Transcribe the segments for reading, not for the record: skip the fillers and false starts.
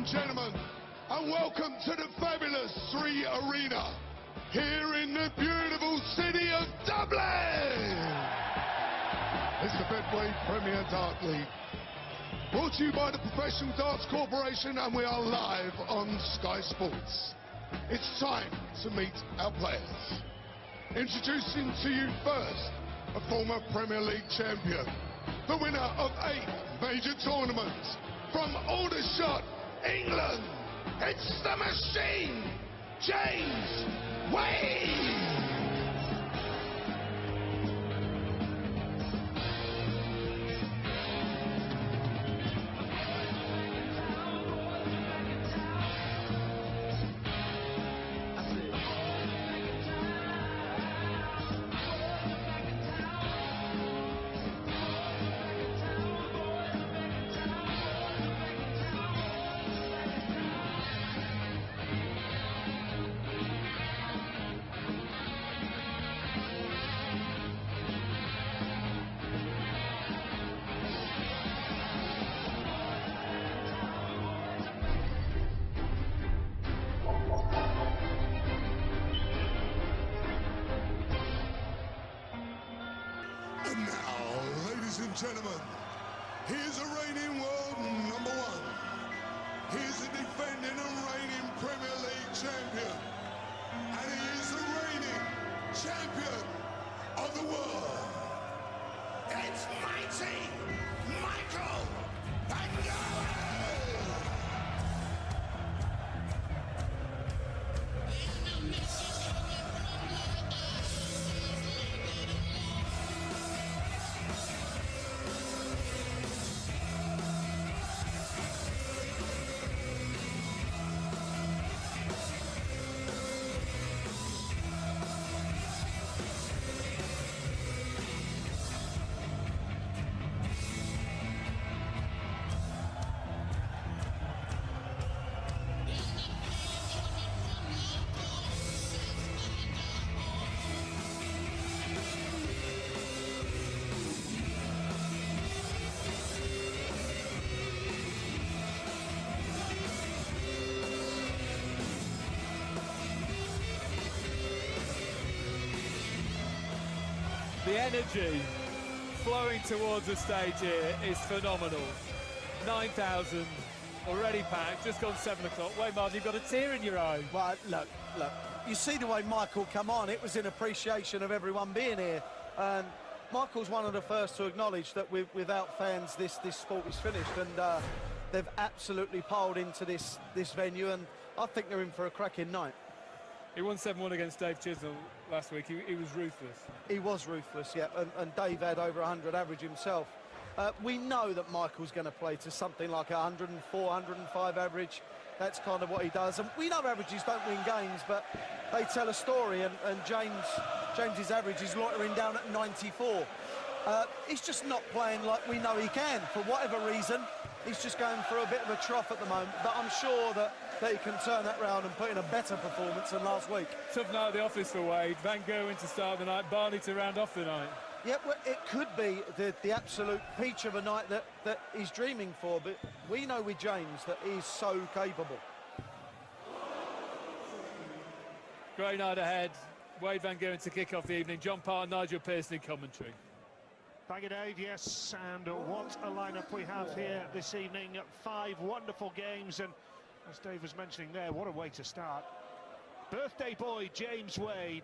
and gentlemen, and welcome to the fabulous Three Arena here in the beautiful city of Dublin. It's the Betway Premier Darts League, brought to you by the Professional Darts Corporation, and we are live on Sky Sports. It's time to meet our players. Introducing to you first, a former Premier League champion, the winner of 8 major tournaments from Aldershot, England. It's the machine, James Wade. And now, ladies and gentlemen, here's a reigning world number one. He's a defending and reigning Premier League champion. And he is the reigning champion of the world. It's mighty Michael van Gerwen. The energy flowing towards the stage here is phenomenal. 9,000 already packed, just gone 7 o'clock. Wait, Martin, you've got a tear in your eye. Well, look, you see the way Michael come on. It was in appreciation of everyone being here. And Michael's one of the first to acknowledge that without fans, this sport is finished. And they've absolutely piled into this venue, and I think they're in for a cracking night. He won 7-1 against Dave Chisnell last week. He was ruthless. He was ruthless, yeah, and Dave had over 100 average himself. We know that Michael's going to play to something like 104, 105 average. That's kind of what he does. And we know averages don't win games, but they tell a story, and James's average is loitering down at 94. He's just not playing like we know he can. For whatever reason, he's just going through a bit of a trough at the moment, but I'm sure that he can turn that round and put in a better performance than last week. Tough night at the office for Wade. Van Gerwen to start the night, Barney to round off the night. Yeah, well, it could be the absolute peach of a night that he's dreaming for, but we know with James that he's so capable. Great night ahead. Wade Van Gerwen to kick off the evening. John Parr, Nigel Pearson in commentary. Thank you, Dave. Yes, and what a lineup we have here this evening. 5 wonderful games, and as Dave was mentioning there, what a way to start. Birthday boy James Wade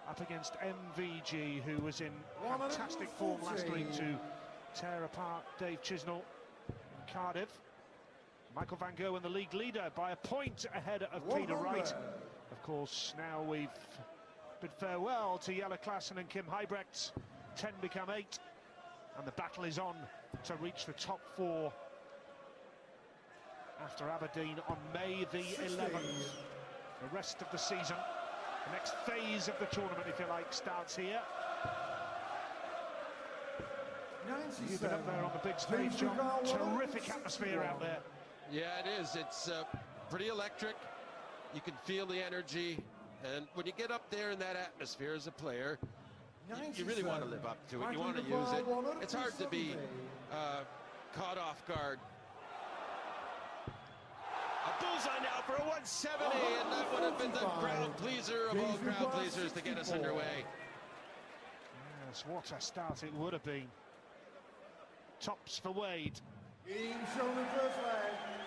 up against MVG, who was in fantastic form last week to tear apart Dave Chisnell in Cardiff. Michael van Gerwen, the league leader, by a point ahead of Peter Wright. Of course, now we've bid farewell to Jelle Klaassen and Kim Huybrecht. 10 become 8, and the battle is on to reach the top 4 after Aberdeen on May the 11th. The rest of the season, the next phase of the tournament, if you like, starts here. You've been up there on the big stage, John. Terrific atmosphere out there. Yeah, it is. It's pretty electric. You can feel the energy, and when you get up there in that atmosphere as a player, you really want to live up to it. You want to use it. It's hard to be caught off guard. bullseye now for a 170, and that would have been the crowd pleaser of all crowd pleasers to get us underway. Yes, what a start it would have been. Tops for Wade.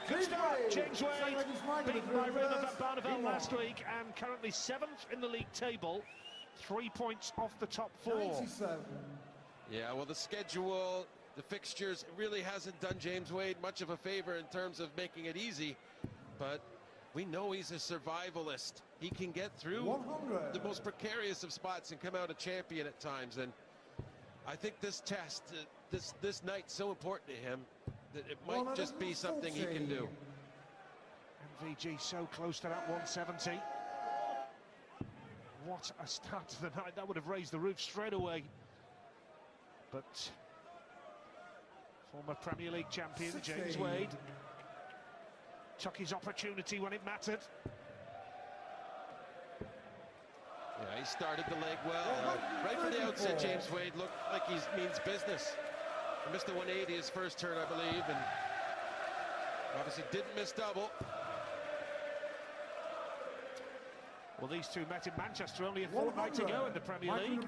Good start, James Wade, beaten by Raymond van Barneveld last week, and currently 7th in the league table, 3 points off the top 4. Yeah, well, the schedule, the fixtures, really hasn't done James Wade much of a favor in terms of making it easy, but we know he's a survivalist. He can get through the most precarious of spots and come out a champion at times, and I think this test, this night's so important to him that it might just be something he can do. MVG so close to that 170. What a start to the night. That would have raised the roof straight away. But former Premier League champion James Wade took his opportunity when it mattered. Yeah, he started the leg well. Right from the outset, James Wade looked like he means business. He missed the 180 his first turn, I believe, and obviously didn't miss double. Well, these two met in Manchester only a fortnight to go in the Premier League.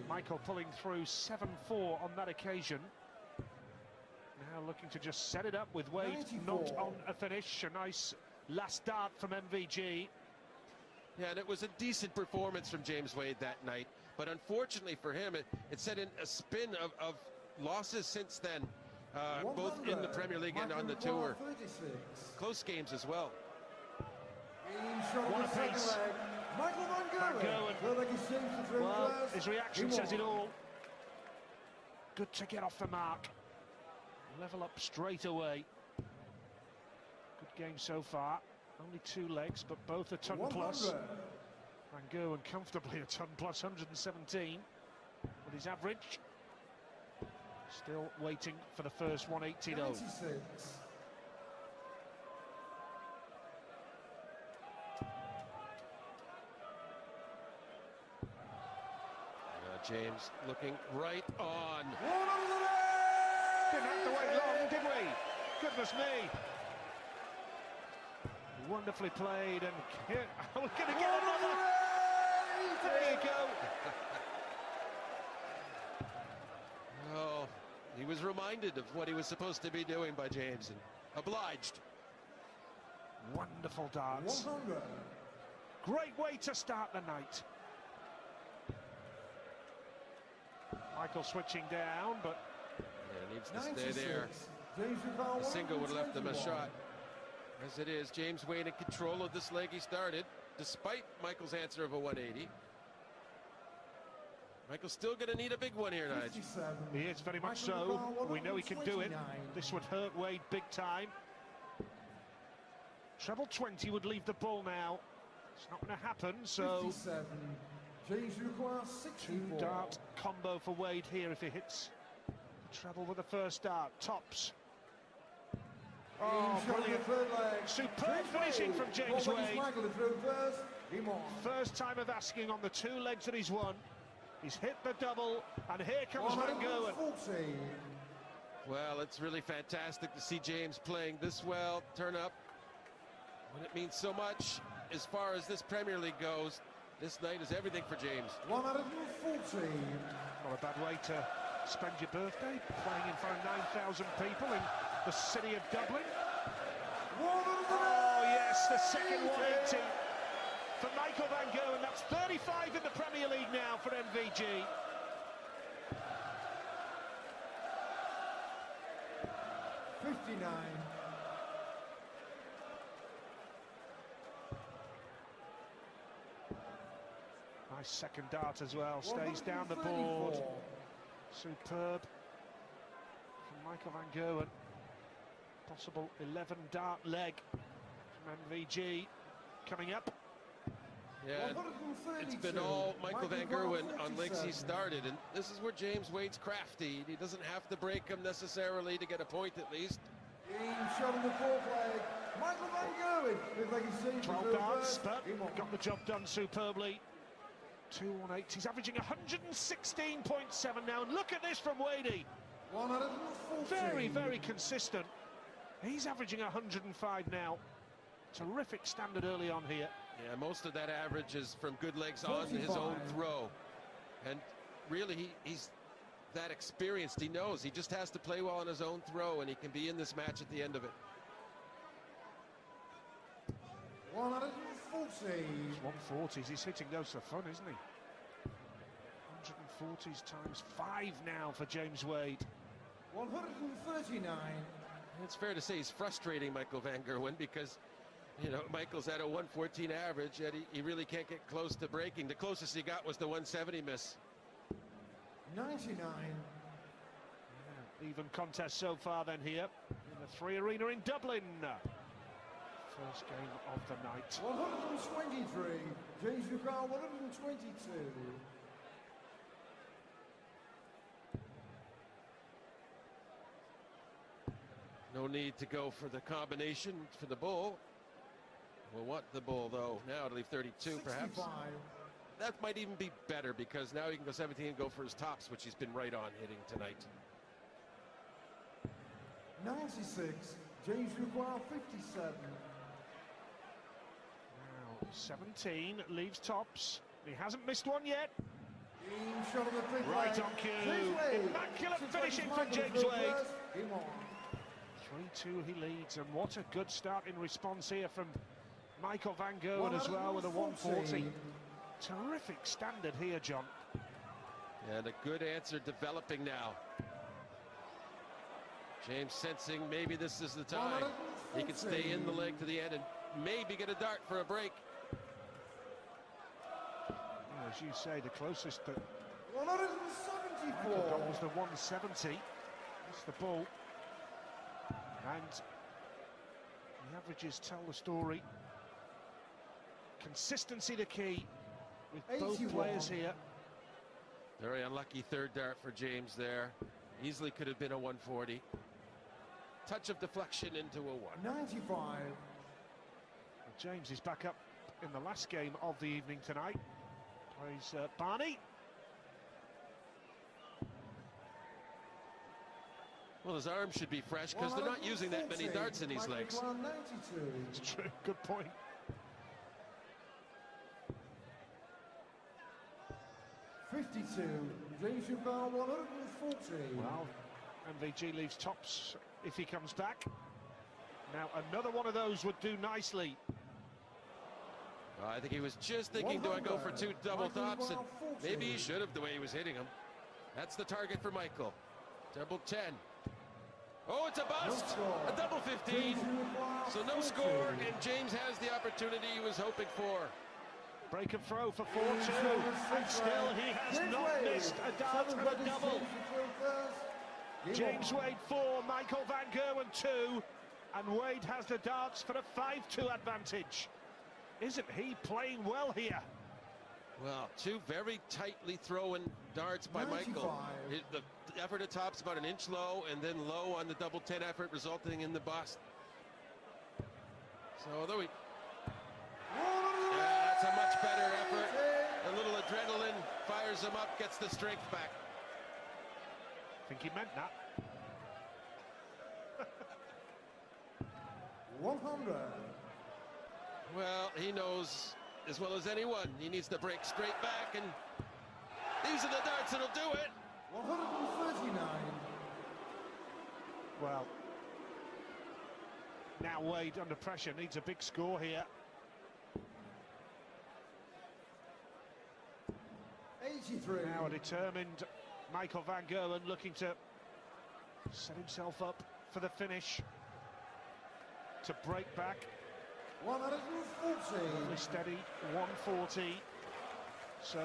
Michael pulling through 7-4 on that occasion. Now looking to just set it up with Wade not on a finish. A nice last dart from MVG. Yeah, and it was a decent performance from James Wade that night. But unfortunately for him, it set in a spin of losses since then, both in the Premier League and on the tour. Close games as well. What a piece. Michael van Gerwen. Well, his reaction says it all. Good to get off the mark. Level up straight away. Good game so far. Only 2 legs, but both a ton plus. Van Gerwen comfortably a ton plus, 117 with his average. Still waiting for the first 180 though. James looking right on. Didn't have to wait long, did we? Goodness me. Wonderfully played, and we're going to get another. There you go. Oh, he was reminded of what he was supposed to be doing by James, and obliged. Wonderful darts. Great way to start the night. Michael switching down, but yeah, needs to stay there. A single would have left him a shot. As it is, James Wade in control of this leg he started, despite Michael's answer of a 180. Michael's still going to need a big one here, Nigel. He is, very much so. We know he can do it. This would hurt Wade big time. Treble 20 would leave the ball now. It's not going to happen, so... 2-dart combo for Wade here if he hits the treble with the first dart. Tops. Oh, brilliant. Superb finishing from James Wade. First time of asking on the 2 legs that he's won. He's hit the double, and here comes Van Gerwen. Well, it's really fantastic to see James playing this well, turn up. When it means so much as far as this Premier League goes. This night is everything for James. 114. Not a bad way to spend your birthday, playing in front of 9,000 people in the city of Dublin. Oh yes, the second 180 for Michael van Gerwen. That's 35 in the Premier League now for MVG. Nice second dart as well, stays down the board. Superb from Michael van Gerwen. Possible 11 dart leg from MVG coming up. Yeah, it's been all Michael van Gerwen on legs he started, and this is where James Wade's crafty. He doesn't have to break them necessarily to get a point at least. Shot on the 4th leg. Michael van Gerwen. 12 darts, but got the job done superbly. 2 180s. He's averaging 116.7 now, and look at this from Wadey. 114. Very, very consistent. He's averaging 105 now. Terrific standard early on here. Yeah, most of that average is from good legs on his own throw. And really, he's that experienced. He knows he just has to play well on his own throw, and he can be in this match at the end of it. 140. 140s. He's hitting those for fun, isn't he? 140s times 5 now for James Wade. 139. It's fair to say he's frustrating Michael van Gerwen, because, you know, Michael's at a 114 average, yet he really can't get close to breaking. The closest he got was the 170 miss. 99. Yeah, even contest so far then here in the 3 Arena in Dublin. First game of the night. 123. James Lucar, 122. No need to go for the combination for the bull. We'll want the bull, though. Now it'll leave 32, 65. perhaps. That might even be better, because now he can go 17 and go for his tops, which he's been right on hitting tonight. 96. James Lucar, 57. Now 17 leaves tops. He hasn't missed one yet. Shot on the big Right leg. on cue. James Wade. Immaculate finishing from Michael James Wade. first. Game on. 3-2 he leads, and what a good start in response here from Michael van Gerwen as well with a 140. Terrific standard here, John. And a good answer developing now. James sensing maybe this is the time. He can stay in the leg to the end and maybe get a dart for a break. Yeah, as you say, the closest that 174. Michael got was the 170. That's the ball. And the averages tell the story. Consistency the key with both 81. players here. Very unlucky third dart for James there. Easily could have been a 140. Touch of deflection into a 1. 95. Well, James is back up in the last game of the evening tonight. Plays Barney. Well, his arms should be fresh, because they're not using that many darts in his legs. 192. It's true. Good point. James Lucar, 140. Well, MVG leaves tops if he comes back. Now another one of those would do nicely. I think he was just thinking, do I go for 2 double tops? And maybe he should have, the way he was hitting them. That's the target for Michael. Double 10. Oh, it's a bust! A double 15. So no score, and James has the opportunity he was hoping for. Break and throw for 4-2, and still he has not missed a dart and a double. James Wade 4, Michael van Gerwen 2, and Wade has the darts for a 5-2 advantage. Isn't he playing well here? Well, 2 very tightly thrown darts by 95. Michael. The effort at top's about an inch low, and then low on the double 10 effort, resulting in the bust. So although he... that's a much better effort. A little adrenaline fires him up, gets the strength back. I think he meant that. 100. Well, he knows as well as anyone, he needs to break straight back, and these are the darts that'll do it. 139. Well, now Wade under pressure needs a big score here. 83. Now a determined Michael van Gerwen looking to set himself up for the finish, to break back. 140. Really steady, 140. So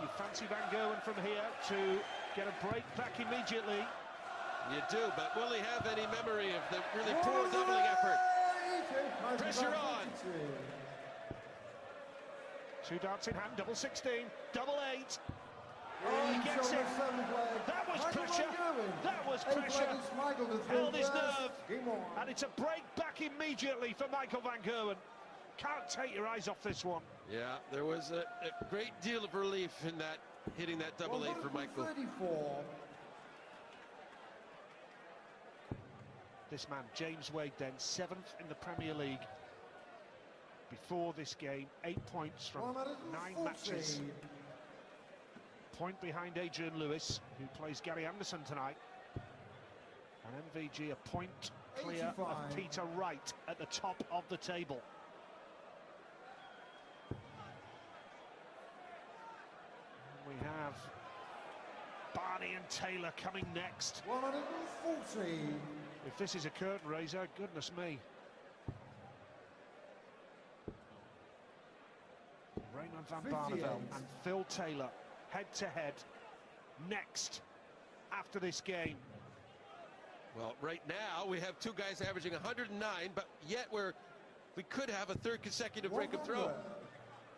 you fancy van Gerwen from here to get a break back immediately. You do, but will he have any memory of the really poor doubling effort? Pressure on. 2 darts in hand, double 16, double 8. Oh, he gets it. That was pressure. That was pressure. Held his nerve. And it's a break back immediately for Michael van Gerwen. Can't take your eyes off this one. Yeah, there was a great deal of relief in that, hitting that double 8 for Michael. 34. This man, James Wade, then 7th in the Premier League. Before this game, 8 points from 9 matches. Point behind Adrian Lewis, who plays Gary Anderson tonight. And MVG a point clear of Peter Wright at the top of the table. And we have Barney and Taylor coming next. 140. If this is a curtain raiser, goodness me. Raymond van Barneveld and Phil Taylor head-to-head next after this game. Well, right now we have two guys averaging 109, but yet we could have a third consecutive break of throw.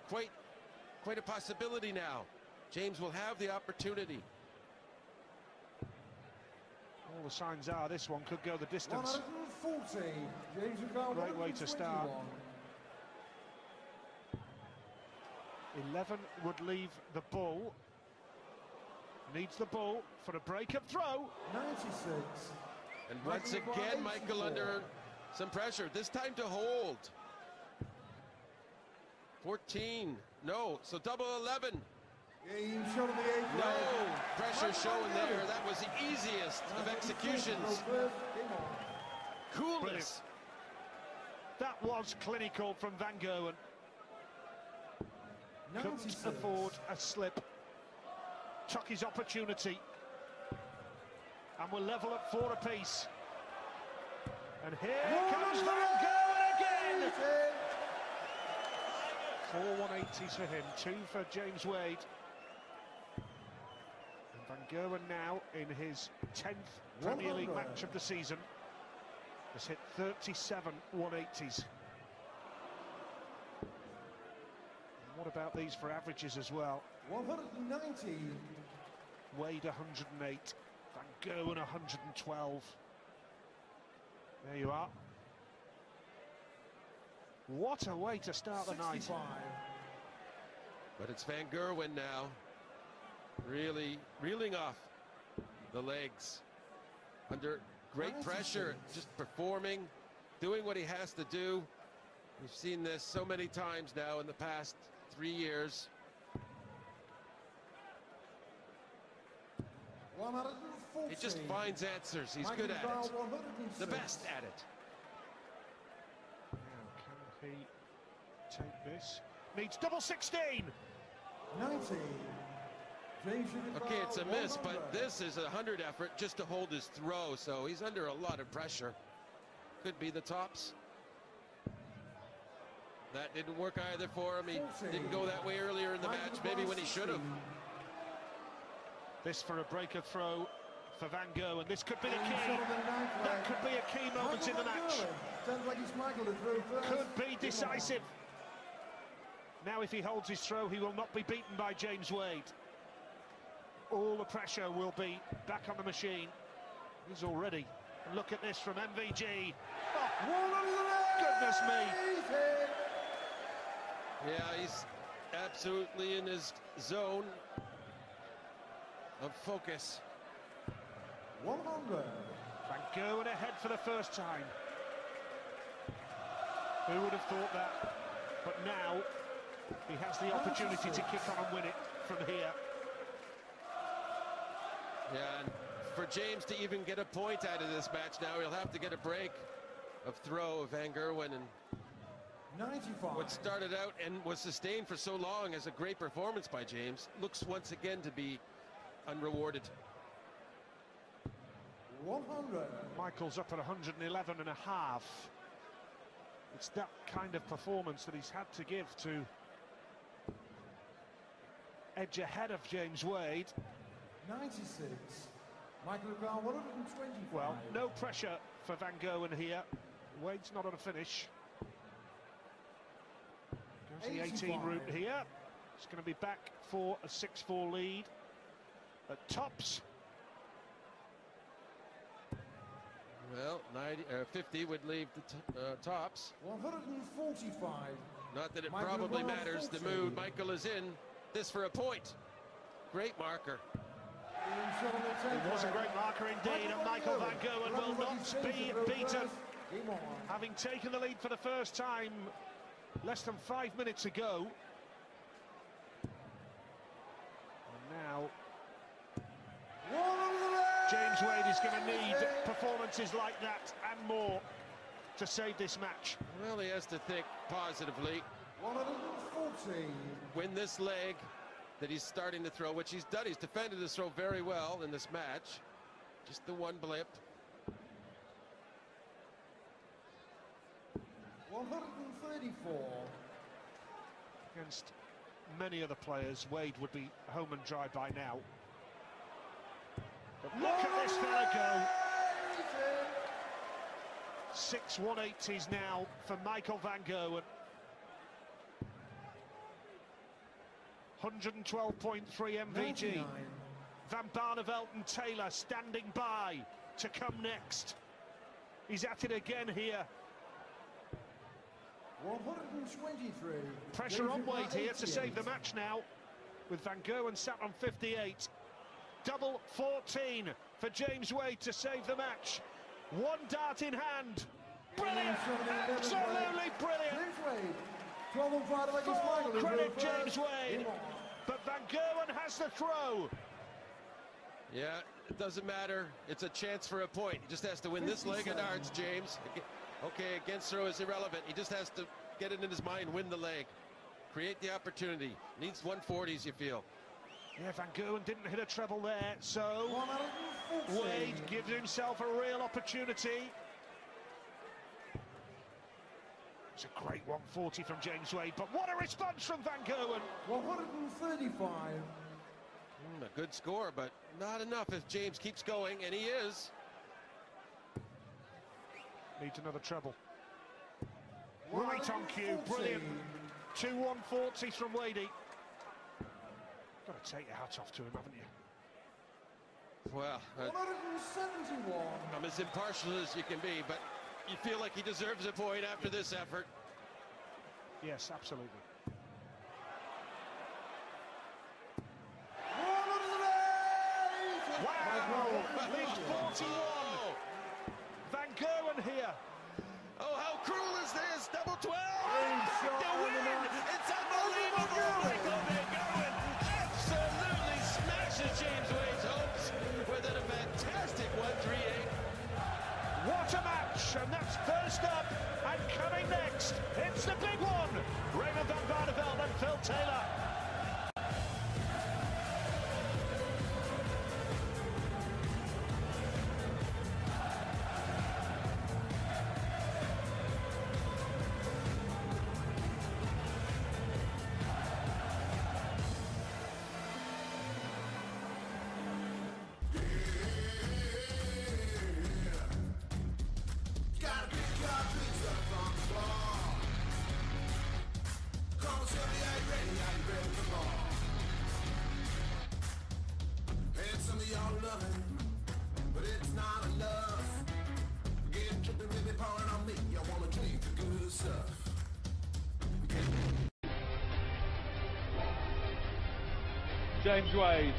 Quite a possibility now. James will have the opportunity. All the signs are this one could go the distance. 140. James Great way to start. 11 would leave the bull. Needs the bull for a break of throw. 96. And once again, Michael under some pressure. This time to hold. 14. No. So double 11. Game shot of the 8th. No pressure showing there. That was the easiest of executions. Coolness. Brilliant. That was clinical from Van Gerwen. Couldn't afford a slip. Took his opportunity. And we're level at 4 apiece. And here comes Van Gerwen again! 4 180s for him, 2 for James Wade. And Van Gerwen now in his 10th Premier League match of the season has hit 37 180s. What about these for averages as well? 190. Wade 108, Van Gerwen 112. There you are. What a way to start the night. But it's Van Gerwen now, really reeling off the legs under great pressure, just performing, doing what he has to do. We've seen this so many times now in the past 3 years. 140. He just finds answers. He's good at it. The best at it. Now, can he take this? Needs double 16. 90. Okay, it's a miss, but this is a 100 effort just to hold his throw, so he's under a lot of pressure. Could be the tops. That didn't work either for him. He didn't go that way earlier in the match, maybe when he should have. This for a break of throw for Van Gerwen. This could be the key. That could be a key moment in the match. Could be decisive. Now if he holds his throw, he will not be beaten by James Wade. All the pressure will be back on the machine. He's already. And look at this from MVG. Oh, goodness me. Yeah, he's absolutely in his zone of focus. 100. Van Gerwen ahead for the first time. Who would have thought that? But now he has the opportunity to kick on and win it from here. Yeah, and for James to even get a point out of this match now, he'll have to get a break of throw of Van Gerwen. And 95. what started out and was sustained for so long as a great performance by James looks once again to be unrewarded. 100. Michael's up at 111 and a half. It's that kind of performance that he's had to give to edge ahead of James Wade. 96. Michael van Gerwen 120. Well, no pressure for Van Gerwen here. Wade's not on a finish. Goes the 18 route here. It's going to be back for a 6-4 lead at tops. Well, 50 would leave the tops. 145. Not that it Michael probably van matters. The Gerwen. mood Michael is in. This for a point. Great marker. He was a great marker indeed, and Michael van Gerwen will not be beaten. Having taken the lead for the first time less than 5 minutes ago. And now James Wade is going to need performances like that and more to save this match. Well, he has to think positively. 140. Win this leg that he's starting to throw, which he's done. He's defended his throw very well in this match. Just the one blip. 134. Against many other players, Wade would be home and dry by now. But look at this fella go. 6 180s now for Michael van Gerwen. 112.3 MVG. 99. Van Barneveld and Taylor standing by to come next. He's at it again here. 123. Pressure on Wade here to save the match now, with Van Gerwen sat on 58. Double 14 for James Wade to save the match. One dart in hand. Brilliant! Absolutely brilliant! James Wade. 12 on Friday against Full Michael. credit James Wade. But Van Gerwen has the throw. Yeah, it doesn't matter. It's a chance for a point. He just has to win this leg of darts, James. Okay, against throw is irrelevant. He just has to get it in his mind, win the leg. Create the opportunity. Needs 140s, you feel. Yeah, Van Gerwen didn't hit a treble there, so Wade gives himself a real opportunity. It's a great 140 from James Wade, but what a response from Van Gerwen. 135. A good score, but not enough if James keeps going, and he is. Needs another treble. Right on cue, brilliant. 2 140s from Wadey. Got to take your hat off to him, haven't you? Well, 171. I'm as impartial as you can be, but you feel like he deserves a point after this effort. Yes, absolutely. Wow! Leads 41. Van Gerwen here. Oh, how cruel is this? Double 12! The win! It's unbelievable! Michael van Gerwen absolutely smashes James Wade's hopes with a fantastic 138. What a match! And that's first up and coming next. It's the big one. Raymond van Barneveld and Phil Taylor. James Wade,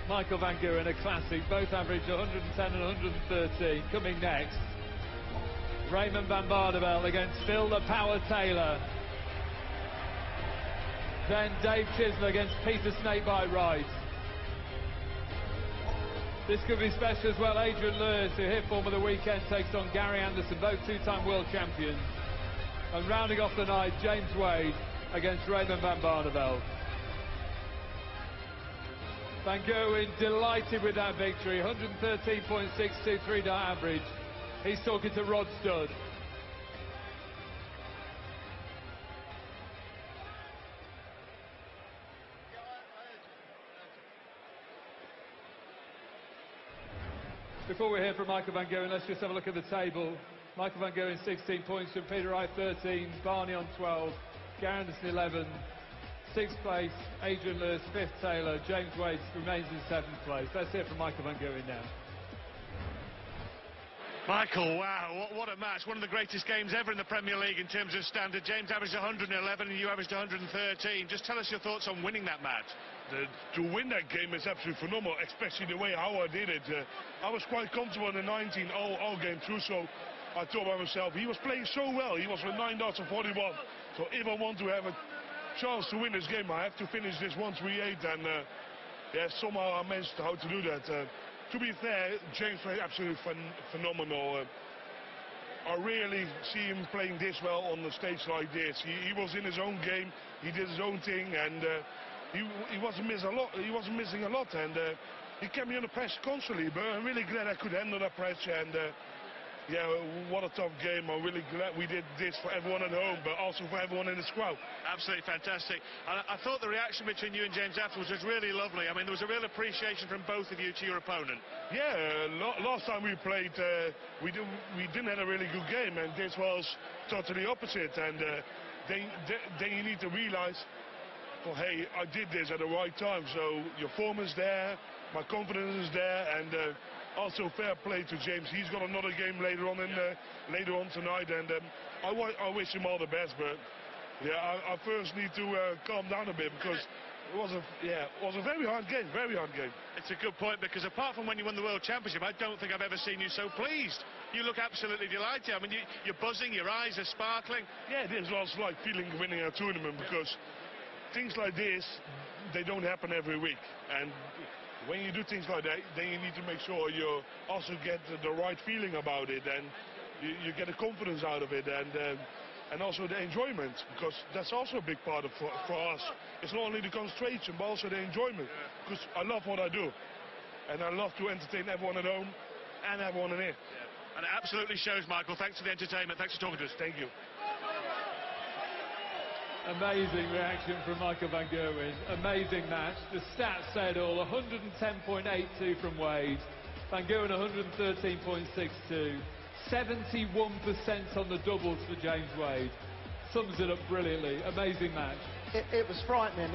Michael van Gerwen, a classic, both average 110 and 113. Coming next, Raymond van Barneveld against Phil the Power Taylor. Then Dave Chisholm against Peter Snakebite Wright. This could be special as well. Adrian Lewis, who hit form of the weekend, takes on Gary Anderson, both two-time world champions. And rounding off the night, James Wade against Raymond van Barneveld. Van Gerwen delighted with that victory, 113.623 dart average. He's talking to Rod Studd. Before we hear from Michael van Gerwen, let's just have a look at the table. Michael van Gerwen 16 points from Peter Wright 13, Barney on 12, Gary Anderson 11. 6th place, Adrian Lewis, 5th Taylor, James Wade remains in 7th place. Let's hear from Michael van Gerwen now. Michael, wow, what a match. One of the greatest games ever in the Premier League in terms of standard. James averaged 111 and you averaged 113. Just tell us your thoughts on winning that match. To win that game is absolutely phenomenal, especially the way how I did it. I was quite comfortable in the 19 all game through, so I thought by myself, he was playing so well. He was with 9 darts and 41. So if I want to have a chance to win this game, I have to finish this 138, and yeah, somehow I managed how to do that. To be fair, James played absolutely phenomenal. I rarely see him playing this well on the stage like this. He was in his own game, he did his own thing, and he wasn't missing a lot. He wasn't missing a lot, and he kept me under pressure constantly. But I'm really glad I could handle that pressure, and yeah, what a tough game. I'm really glad we did this for everyone at home, but also for everyone in the crowd. Absolutely fantastic. And I thought the reaction between you and James afterwards was really lovely. I mean, there was a real appreciation from both of you to your opponent. Yeah, last time we played, we didn't have a really good game, and this was totally opposite. And then you need to realize, well, hey, I did this at the right time. So your form is there, my confidence is there, and also fair play to James. He's got another game later on tonight, and I wish him all the best. But yeah, I first need to calm down a bit, because it was a very hard game, very hard game. It's a good point, because apart from when you won the World Championship, I don't think I've ever seen you so pleased. You look absolutely delighted. I mean, you're buzzing, your eyes are sparkling. Yeah, this was like feeling winning a tournament, because things like this, they don't happen every week, and when you do things like that, then you need to make sure you also get the right feeling about it, and you get the confidence out of it, and also the enjoyment, because that's also a big part of for us. It's not only the concentration, but also the enjoyment, because I love what I do, and I love to entertain everyone at home and everyone in here. Yeah. And it absolutely shows, Michael. Thanks for the entertainment. Thanks for talking to us. Thank you. Amazing reaction from Michael van Gerwen. Amazing match. The stats said all. 110.82 from Wade. Van Gerwen 113.62. 71% on the doubles for James Wade. Sums it up brilliantly. Amazing match. It was frightening.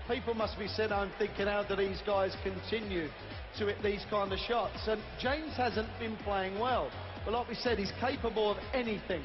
People must be sitting home thinking, how do these guys continue to hit these kind of shots? And James hasn't been playing well. But like we said, he's capable of anything.